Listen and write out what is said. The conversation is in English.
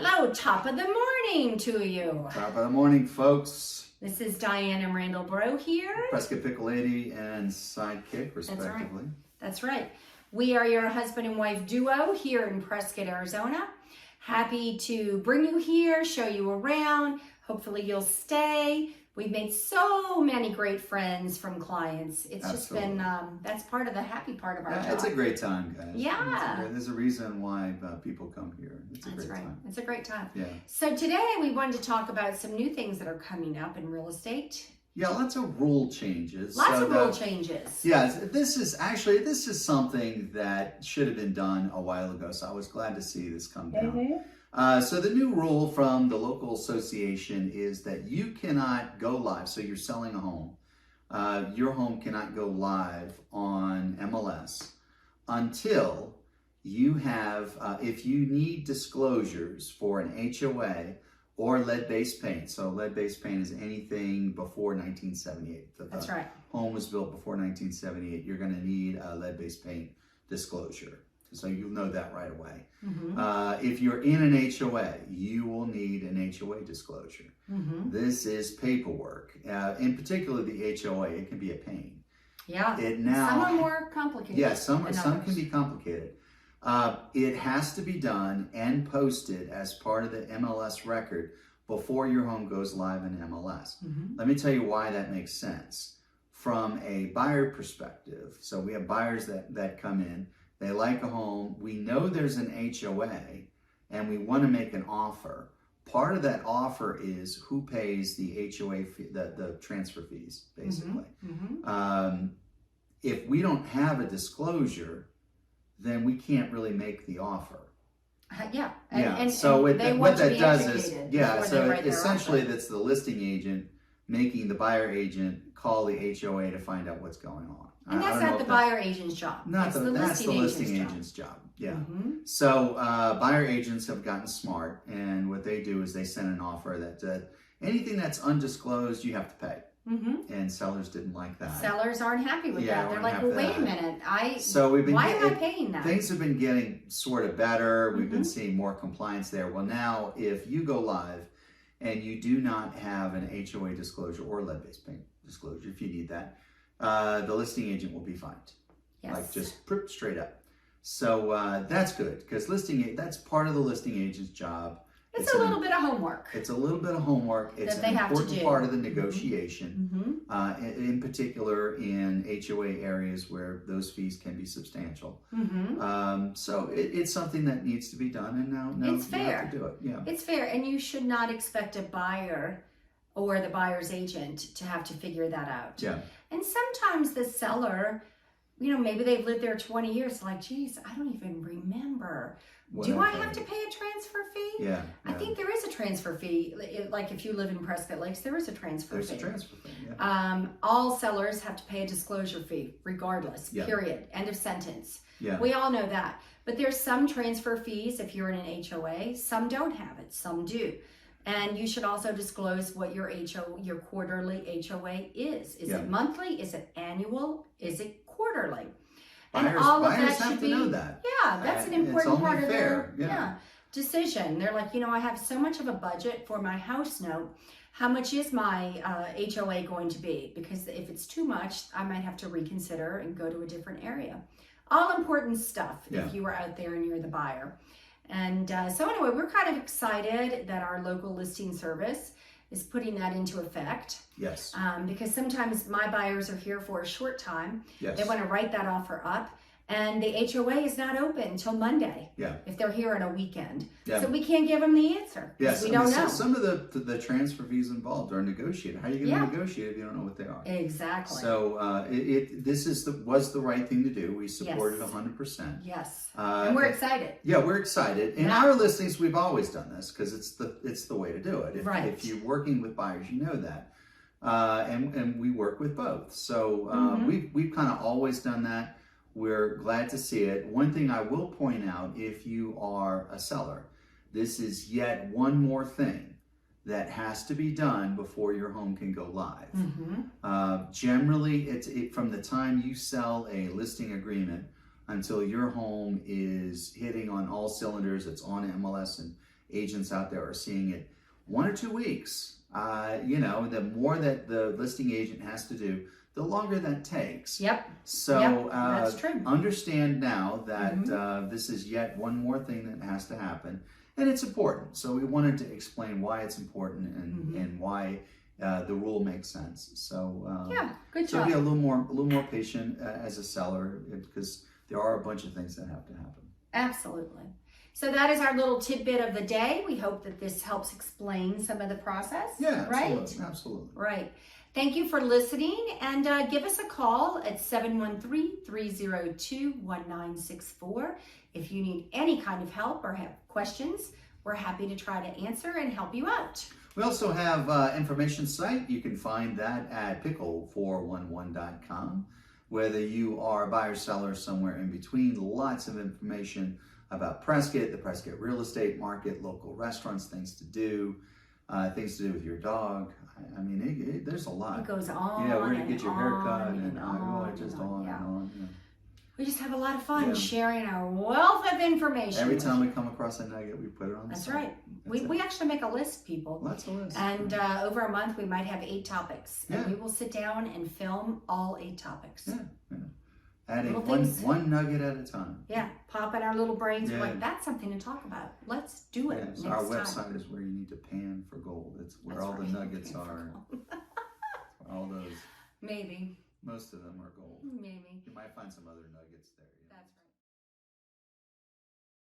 Hello, top of the morning to you. Top of the morning, folks. This is Diana and Randall Bro here. Prescott Pickle Lady and Sidekick, respectively. That's right. We are your husband and wife duo here in Prescott, Arizona. Happy to bring you here, show you around. Hopefully you'll stay. We've made so many great friends from clients. It's Absolutely. just been, that's part of the happy part of our job. It's a great time, guys. Yeah. There's a reason why people come here. It's a great time. It's a great time. Yeah. So today we wanted to talk about some new things that are coming up in real estate. Yeah, lots of rule changes. Lots of rule changes. Yeah, this is something that should have been done a while ago, so I was glad to see this come down. So the new rule from the local association is that you cannot go live. So you're selling a home. Your home cannot go live on MLS until you have, if you need disclosures for an HOA or lead-based paint. So lead-based paint is anything before 1978. That's right. Home was built before 1978. You're going to need a lead-based paint disclosure. So you'll know that right away. If you're in an HOA, you will need an HOA disclosure. This is paperwork. In particular, the HOA, it can be a pain. Yeah, some are more complicated. Yeah, some can be complicated. It has to be done and posted as part of the MLS record before your home goes live in MLS. Let me tell you why that makes sense. From a buyer perspective, so we have buyers that come in, they like a home, we know there's an HOA, and we want to make an offer. Part of that offer is who pays the HOA fee, the transfer fees, basically. If we don't have a disclosure, then we can't really make the offer. So what that does is, so essentially offer. That's the listing agent making the buyer agent call the HOA to find out what's going on. And that's not the buyer agent's job. That's the listing agent's job. Yeah. So buyer agents have gotten smart, and what they do is they send an offer that anything that's undisclosed, you have to pay. And sellers didn't like that. Sellers aren't happy with that. They're like, well, wait a minute. Why am I paying that? Things have been getting sort of better. We've been seeing more compliance there. Well, now if you go live and you do not have an HOA disclosure or lead-based paint disclosure, if you need that, the listing agent will be fined. Yes. Like just straight up. So that's good, because that's part of the listing agent's job. It's a little bit of homework. It's a little bit of homework. It's an important part of the negotiation, in particular in HOA areas where those fees can be substantial. So it's something that needs to be done, and now it's fair. You have to do it. Yeah, it's fair, and you should not expect a buyer or the buyer's agent to have to figure that out. Yeah. And sometimes the seller, maybe they've lived there 20 years, like, geez, I don't even remember. Do I have to pay a transfer fee? Yeah. I think there is a transfer fee. Like if you live in Prescott Lakes, there is a transfer fee. There's a transfer fee, yeah. All sellers have to pay a disclosure fee, regardless, period. End of sentence. Yeah. We all know that. But there's some transfer fees if you're in an HOA. Some don't have it, some do. And you should also disclose what your quarterly HOA is. Is it monthly? Is it annual? Is it quarterly? Buyers have to know that. Yeah, that's an important part of their decision. They're like, I have so much of a budget for my house note. How much is my HOA going to be? Because if it's too much, I might have to reconsider and go to a different area. All important stuff if you are out there and you're the buyer. And so anyway, we're kind of excited that our local listing service is putting that into effect. Yes. Because sometimes my buyers are here for a short time. Yes. They want to write that offer up, and the HOA is not open until Monday. Yeah. If they're here on a weekend. Yeah. So we can't give them the answer. Yes. We don't know. So some of the transfer fees involved are negotiated. How are you going to negotiate if you don't know what they are? Exactly. So this was the right thing to do. We support it 100%. Yes. And we're excited. Yeah, we're excited. In our listings, we've always done this because it's the way to do it. If you're working with buyers, you know that. And we work with both. So we've kind of always done that. We're glad to see it. One thing I will point out, if you are a seller, this is yet one more thing that has to be done before your home can go live. Generally, from the time you sell a listing agreement until your home is hitting on all cylinders, it's on MLS agents out there are seeing it 1 or 2 weeks. The more that the listing agent has to do, the longer that takes. Yep. So Yep, that's true. Understand now that this is yet one more thing that has to happen, and it's important. So we wanted to explain why it's important and why the rule makes sense. So yeah, good so job. be a little more patient as a seller, because there are a bunch of things that have to happen. Absolutely. So that is our little tidbit of the day. We hope that this helps explain some of the process. Yeah, right? Absolutely. Right. Thank you for listening, and give us a call at 713-302-1964. If you need any kind of help or have questions, we're happy to try to answer and help you out. We also have information site. You can find that at pickle411.com. Whether you are a buyer, seller, somewhere in between, lots of information about Prescott, the Prescott real estate market, local restaurants, things to do with your dog. I mean, there's a lot. It goes on. Yeah, where to get your haircut, and on, just and on. on and on. Yeah. We just have a lot of fun sharing our wealth of information. Every time we come across a nugget, we put it on the site. Right. We actually make a list, people. Lots of lists. And over a month, we might have 8 topics. Yeah. And we will sit down and film all 8 topics. Yeah. Adding Little one nugget at a time. Yeah, pop in our little brains. Yeah. We're like, that's something to talk about. Let's do it next So our time. website is where you need to pan for gold. It's where all the nuggets are. All those. Maybe. Most of them are gold. Maybe. You might find some other nuggets there.